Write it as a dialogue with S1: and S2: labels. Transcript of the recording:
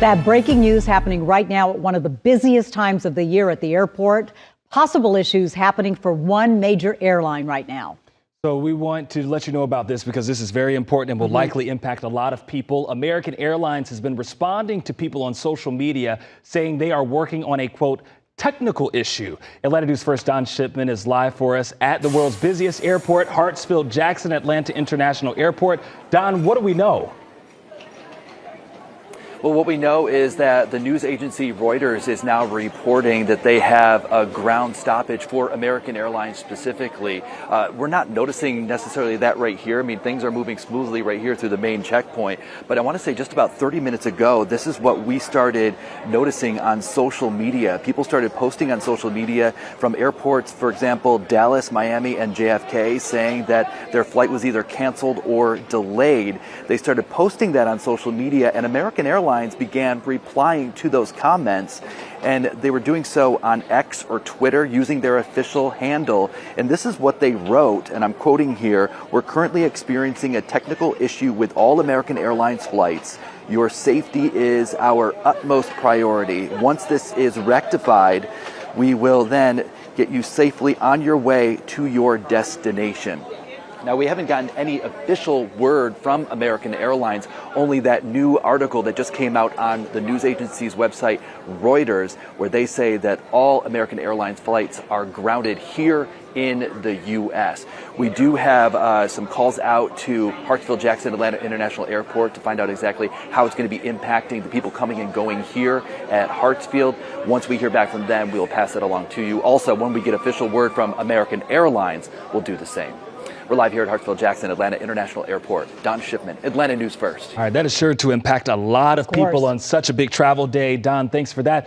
S1: That breaking news happening right now at one of the busiest times of the year at the airport. Possible issues happening for one major airline right now.
S2: So we want to let you know about this because this is very important and will likely impact a lot of people. American Airlines has been responding to people on social media saying they are working on a, quote, technical issue. Atlanta News First Don Shipman is live for us at the world's busiest airport, Hartsfield-Jackson Atlanta International Airport. Don, what do we know?
S3: Well, what we know is that the news agency Reuters is now reporting that they have a ground stoppage for American Airlines specifically. We're not noticing necessarily that right here. I mean, things are moving smoothly right here through the main checkpoint. But I want to say just about 30 minutes ago, this is what we started noticing on social media. People started posting on social media from airports, for example, Dallas, Miami, and JFK, saying that their flight was either canceled or delayed. They started posting that on social media, and American Airlines began replying to those comments, and they were doing so on X or Twitter using their official handle. And this is what they wrote, and I'm quoting here: "We're currently experiencing a technical issue with all American Airlines flights. Your safety is our utmost priority. Once this is rectified, we will then get you safely on your way to your destination." Now, we haven't gotten any official word from American Airlines, only that new article that just came out on the news agency's website, Reuters, where they say that all American Airlines flights are grounded here in the U.S. We do have some calls out to Hartsfield-Jackson Atlanta International Airport to find out exactly how it's going to be impacting the people coming and going here at Hartsfield. Once we hear back from them, we'll pass it along to you. Also, when we get official word from American Airlines, we'll do the same. We're live here at Hartsfield-Jackson Atlanta International Airport. Don Shipman, Atlanta News First.
S2: All right, that is sure to impact a lot of people on such a big travel day. Don, thanks for that.